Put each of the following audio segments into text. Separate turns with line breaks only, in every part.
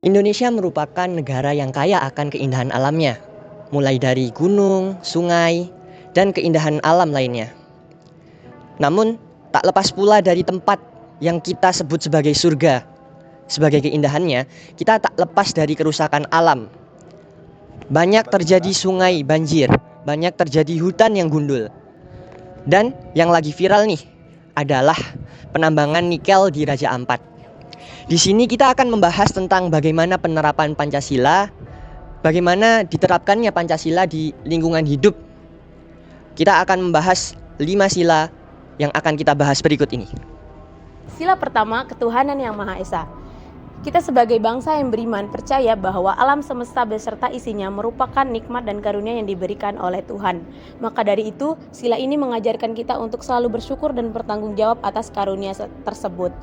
Indonesia merupakan negara yang kaya akan keindahan alamnya, mulai dari gunung, sungai, dan keindahan alam lainnya. Namun, tak lepas pula dari tempat yang kita sebut sebagai surga. Sebagai keindahannya, kita tak lepas dari kerusakan alam. Banyak terjadi sungai banjir, banyak terjadi hutan yang gundul. Dan yang lagi viral nih adalah penambangan nikel di Raja Ampat. Di sini kita akan membahas tentang bagaimana penerapan Pancasila, bagaimana diterapkannya Pancasila di lingkungan hidup. Kita akan membahas 5 sila yang akan kita bahas berikut ini.
Sila pertama, ketuhanan yang Maha Esa. Kita sebagai bangsa yang beriman percaya bahwa alam semesta beserta isinya merupakan nikmat dan karunia yang diberikan oleh Tuhan. Maka dari itu, sila ini mengajarkan kita untuk selalu bersyukur dan bertanggung jawab atas karunia tersebut.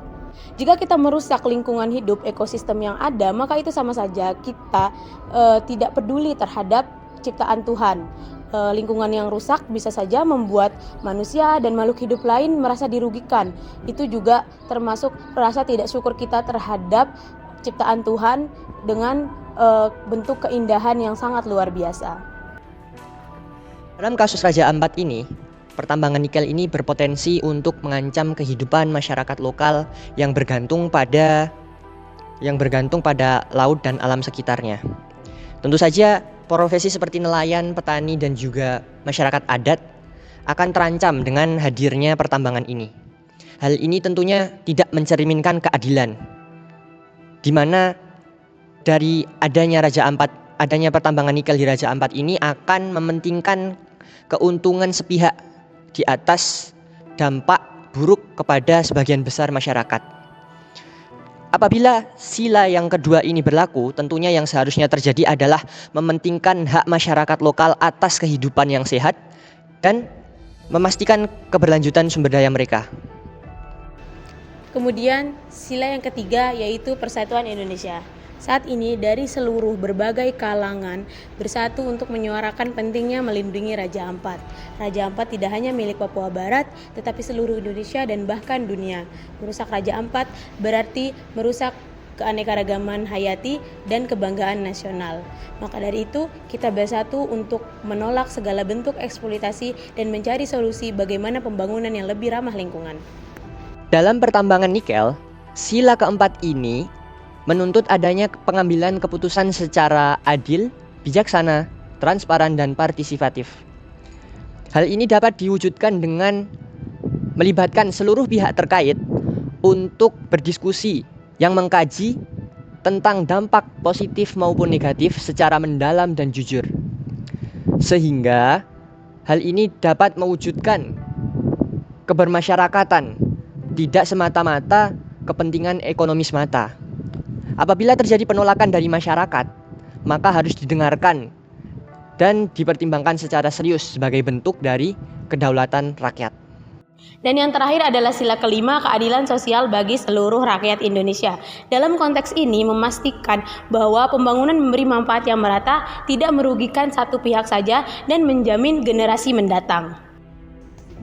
Jika kita merusak lingkungan hidup, ekosistem yang ada, maka itu sama saja kita tidak peduli terhadap ciptaan Tuhan. Lingkungan yang rusak bisa saja membuat manusia dan makhluk hidup lain merasa dirugikan. Itu juga termasuk rasa tidak syukur kita terhadap ciptaan Tuhan dengan bentuk keindahan yang sangat luar biasa.
Dalam kasus Raja Ampat ini, pertambangan nikel ini berpotensi untuk mengancam kehidupan masyarakat lokal yang bergantung pada laut dan alam sekitarnya. Tentu saja profesi seperti nelayan, petani, dan juga masyarakat adat akan terancam dengan hadirnya pertambangan ini. Hal ini tentunya tidak mencerminkan keadilan, di mana dari adanya pertambangan nikel di Raja Ampat ini akan mementingkan keuntungan sepihak di atas dampak buruk kepada sebagian besar masyarakat. Apabila sila yang kedua ini berlaku, tentunya yang seharusnya terjadi adalah mementingkan hak masyarakat lokal atas kehidupan yang sehat dan memastikan keberlanjutan sumber daya mereka.
Kemudian sila yang ketiga yaitu Persatuan Indonesia. Saat ini dari seluruh berbagai kalangan bersatu untuk menyuarakan pentingnya melindungi Raja Ampat. Raja Ampat tidak hanya milik Papua Barat, tetapi seluruh Indonesia dan bahkan dunia. Merusak Raja Ampat berarti merusak keanekaragaman hayati dan kebanggaan nasional. Maka dari itu, kita bersatu untuk menolak segala bentuk eksploitasi dan mencari solusi bagaimana pembangunan yang lebih ramah lingkungan.
Dalam pertambangan nikel, sila keempat ini menuntut adanya pengambilan keputusan secara adil, bijaksana, transparan, dan partisipatif. Hal ini dapat diwujudkan dengan melibatkan seluruh pihak terkait untuk berdiskusi yang mengkaji tentang dampak positif maupun negatif secara mendalam dan jujur. Sehingga hal ini dapat mewujudkan kebermasyarakatan, tidak semata-mata kepentingan ekonomi semata. Apabila terjadi penolakan dari masyarakat, maka harus didengarkan dan dipertimbangkan secara serius sebagai bentuk dari kedaulatan rakyat.
Dan yang terakhir adalah sila kelima, keadilan sosial bagi seluruh rakyat Indonesia. Dalam konteks ini memastikan bahwa pembangunan memberi manfaat yang merata, tidak merugikan satu pihak saja, dan menjamin generasi mendatang.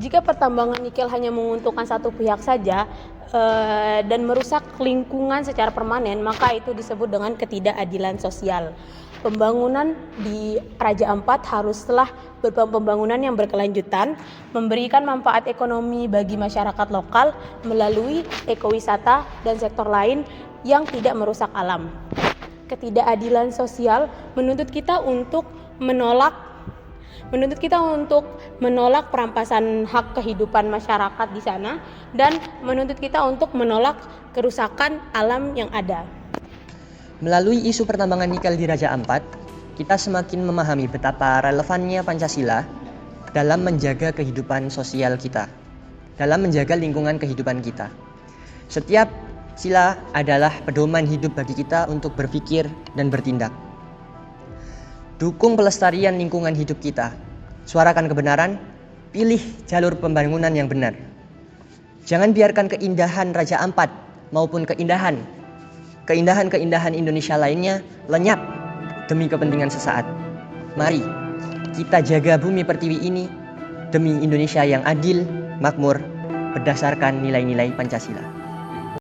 Jika pertambangan nikel hanya menguntungkan satu pihak saja dan merusak lingkungan secara permanen, maka itu disebut dengan ketidakadilan sosial. Pembangunan di Raja Ampat haruslah pembangunan yang berkelanjutan, memberikan manfaat ekonomi bagi masyarakat lokal melalui ekowisata dan sektor lain yang tidak merusak alam. Ketidakadilan sosial menuntut kita untuk menolak perampasan hak kehidupan masyarakat di sana dan menuntut kita untuk menolak kerusakan alam yang ada.
Melalui isu pertambangan nikel di Raja Ampat, kita semakin memahami betapa relevannya Pancasila dalam menjaga kehidupan sosial kita, dalam menjaga lingkungan kehidupan kita. Setiap sila adalah pedoman hidup bagi kita untuk berpikir dan bertindak. Dukung pelestarian lingkungan hidup kita. Suarakan kebenaran, pilih jalur pembangunan yang benar. Jangan biarkan keindahan Raja Ampat maupun keindahan Indonesia lainnya lenyap demi kepentingan sesaat. Mari kita jaga bumi pertiwi ini demi Indonesia yang adil, makmur, berdasarkan nilai-nilai Pancasila.